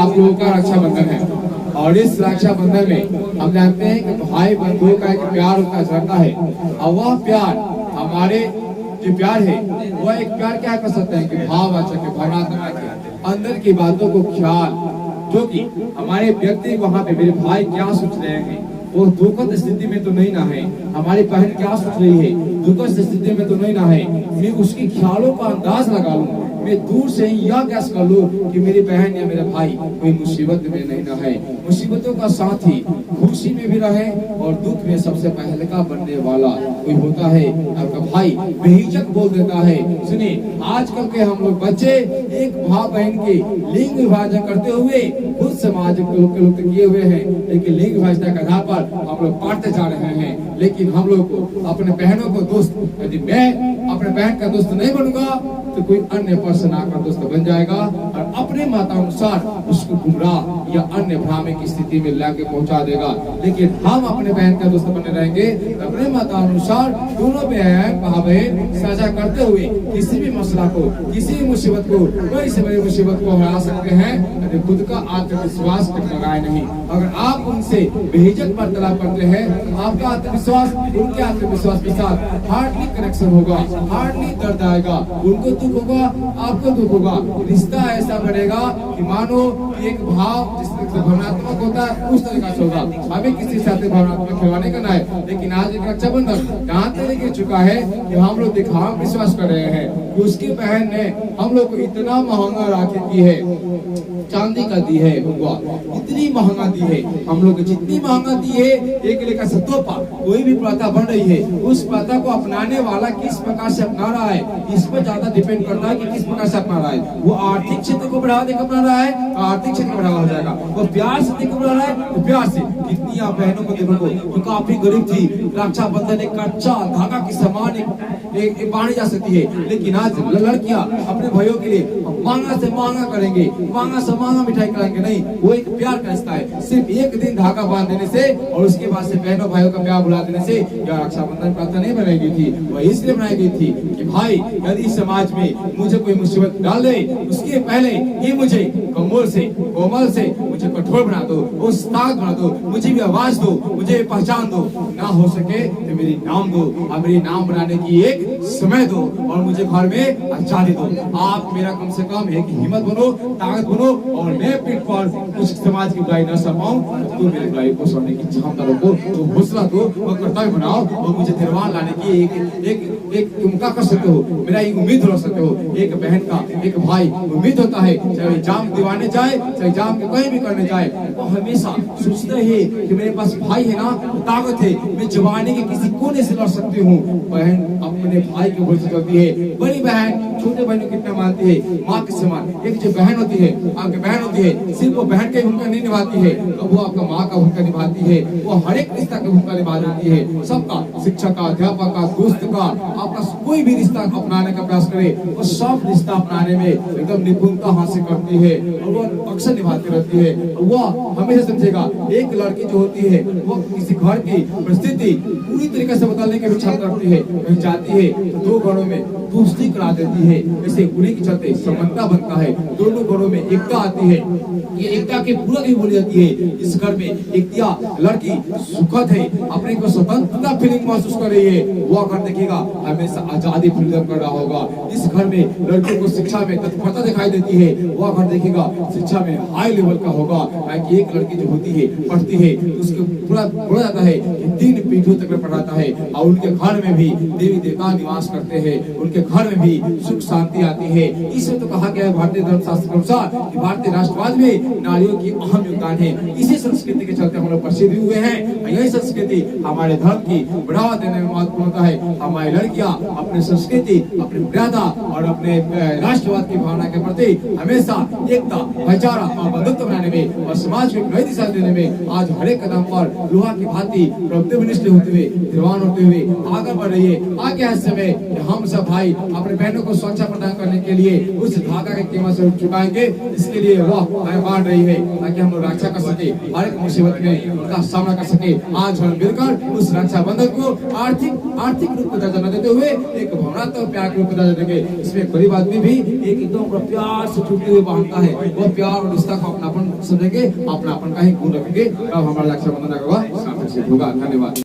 आप लोगों का रक्षाबंधन है और इस रक्षाबंधन में हम जानते हैं कि भाई बंधुओं का एक प्यार होता है और वह प्यार हमारे जो प्यार है वह एक प्यार क्या कर सकते हैं कि भाववाचक भावनात्मक अंदर की बातों को ख्याल जो कि हमारे व्यक्ति वहाँ पे मेरे भाई क्या सोच रहे हैं वो दुखद स्थिति में तो नहीं ना है, हमारी बहन क्या सोच रही है दुखद स्थिति में तो नहीं ना है, मैं उसकी ख्यालों का अंदाज लगा लूं, मैं दूर से ही यह गैस कर लूं कि मेरी बहन या मेरा भाई कोई मुसीबत में नहीं ना है। मुसीबतों का साथ ही खुशी में भी रहे और दुख में सबसे पहले का बनने वाला कोई होता है आपका भाई, बेहिचक बोल देता है। सुनिए आजकल के हम लोग बच्चे एक भाई बहन के लिंग विभाजन करते हुए खुद समाज के लोग किए हुए हैं, लेकिन लिंग विभाजन के आधार पर हम लोग बांटते जा रहे हैं। लेकिन हम लोग को अपने बहनों को दोस्त, यदि मैं अपने बहन का दोस्त नहीं बनूंगा तो कोई अन्य पर्सन आकर दोस्त बन जाएगा और अपने मतानुसार उसको गुमराह या अन्य भ्रामिक स्थिति में लाके पहुंचा देगा। लेकिन हम अपने बहन का दोस्त बने रहेंगे अपने मतानुसार दोनों बहन साझा करते हुए किसी भी मसला को, किसी भी मुसीबत को, बड़ी से बड़ी मुसीबत को हरा सकते हैं। यदि खुद का आत्मविश्वास लगाए नहीं, अगर आप उनसे बेहिचक वार्तालाप करते हैं आपका आत्मविश्वास उनके आत्मविश्वास के साथ हार्डली कनेक्शन होगा, हार्डली दर्द आएगा, उनको दुख होगा, आपको दुख होगा। रिश्ता ऐसा बढ़ेगा कि मानो एक भाव जिस तरह से भावनात्मक होता है उस तरीका से होगा। हमें किसी साथ भावनात्मक खिलवाने का ना है, लेकिन आज एक रक्षाबंधन कहाँ तक गिर चुका है कि हम लोग दिखावा विश्वास कर रहे हैं कि उसकी बहन ने हम लोग को इतना महंगा राखी दी है, चांदी का दी है, इतनी महंगा दी है, हम लोग जितनी महंगा दी है एक लेकर से तोहफा कोई भी प्रथा बन रही है, उस प्रथा को अपनाने वाला किस प्रकार से अपना रहा है इस पर ज्यादा डिपेंड करता है कि किस प्रकार से अपना रहा है। वो आर्थिक क्षेत्र को बढ़ावा देकर अपना रहा है तो आर्थिक क्षेत्र बढ़ावा हो जाएगा, वो प्यार से देकर बढ़ा रहा है तो प्यार से। कितनी आप बहनों को देखो तो काफी गरीब थी, रक्षाबंधन एक कच्चा धागा की समान एक बांधी जा सकती है, लेकिन आज लड़कियां अपने भाइयों के लिए महंगा से महंगा करेंगे, महंगा से महंगा मिठाई कराएंगे, नहीं वो एक प्यार का रिश्ता है। सिर्फ एक दिन धागा बांध देने से और उसके बाद से बहनों भाइयों का प्यार बुला देने से यह रक्षाबंधन प्रथा नहीं बनाई गई थी, वह इसलिए बनाई गई थी कि भाई यदि समाज में मुझे कोई मुसीबत डाल दे उसके पहले ये मुझे कोमल से मुझे कठोर बना दो, उस ताकत बना दो, मुझे भी आवाज दो, मुझे पहचान दो, ना हो सके तो मेरी नाम दो और मेरी नाम बनाने की एक समय दो और मुझे घर में आजादी दो। आप मेरा कम से कम एक हिम्मत बनो, ताकत बनो और मैं पीठ पर कुछ समाज की बुराई न सह पाऊं तो मेरी बुराई को सहने की क्षमता रखो, तो हौसला दो, वो कर्तव्य बनाओ और मुझे निर्वाण लाने की एक तुम क्या कर सकते हो, मेरा एक उम्मीद रख सकते हो। एक बहन का एक भाई उम्मीद होता है, चाहे एग्जाम दिवाने जाए चाहे एग्जाम के कहीं भी करने जाए, वो हमेशा सोचते हैं कि मेरे पास भाई है ना, ताकत है, मैं जवानी के किसी कोने से लड़ सकती हूँ। बहन अपने भाई की भरोसे करती है, बड़ी बहन छोटे बहनों को कितना मानती है, माँ के समान। एक जो बहन होती है, आपकी बहन होती है, सिर्फ वो बहन की भूमिका नहीं निभाती है, वो आपका माँ का भूमिका निभाती है, वो हर एक रिश्ता की भूमिका निभा देती है, सबका, शिक्षक का, अध्यापक का, दोस्त का, आपका कोई भी रिश्ता अपनाने का प्रयास करे वो सब रिश्ता अपनाने में एकदम निपुणता हासिल करती है और वो अक्सर निभाती रहती है। वो हमेशा समझेगा एक लड़की जो होती है वो किसी घर की परिस्थिति पूरी तरीके से बदलने की क्षमता रखती है, कहीं जाती है तो दो घरों में दोस्ती करा देती है, जैसे उन्हीं के चलते समानता बनता है, दोनों घरों में एकता आती है, ये एकता की पूरा भी बोली जाती है। इस घर में एकता लड़की सुखद है, अपने को स्वतंत्रता फीलिंग महसूस कर रही है, वो घर देखिएगा हमेशा आजादी फ्रीडम कर रहा होगा। इस घर में लड़कियों को शिक्षा में तत्परता दिखाई देती है, वह घर देखिएगा शिक्षा में हाई लेवल का होगा। कि एक लड़की जो होती है पढ़ती है उसको पूरा बोला जाता है कि 3 पीढ़ियों तक पढ़ाता है और उनके घर में भी देवी देवता निवास करते हैं, उनके घर में भी सुख शांति आती है। इसमें तो कहा गया है भारतीय धर्मशास्त्र के अनुसार कि भारतीय राष्ट्रवाद में नारियों की अहम योगदान है। इसी संस्कृति के चलते हम लोग प्रसिद्ध हुए हैं। यही संस्कृति हमारे धर्म की बढ़ावा देने में महत्वपूर्ण होता है। हमारी लड़कियां अपनी संस्कृति, अपनी मर्यादा और अपने राष्ट्रवाद की भावना के प्रति हमेशा एकता, भाईचारा और बंधुत्व बनाने में और समाज को नई दिशा देने में आज हर एक कदम पर लोहा की भांति प्रबुद्ध होते हुए, निर्वाण होते हुए आगे बढ़ रही है। आगे है समय हम सब भाई अपने बहनों को सुरक्षा प्रदान करने के लिए उस धागा की कीमत से चुकाएंगे, इसके लिए वह हमें मान रही है ताकि हम लोग रक्षा कर सके, हर एक मुसीबत में उनका सामना कर सके। आज हम मिलकर उस रक्षाबंधन को आर्थिक रूप में दर्जा न देते हुए एक भावनात्मक प्यार के रूप में दर्जा देंगे। इसमें गरीब आदमी भी एक एकदम प्यार से छूटते हुए बांधता है, वो प्यार और रिश्ता को अपनापन समझेंगे, अपनापन का ही गुण रखेंगे, तब हमारा रक्षाबंधन का सार्थक सिद्ध होगा। धन्यवाद।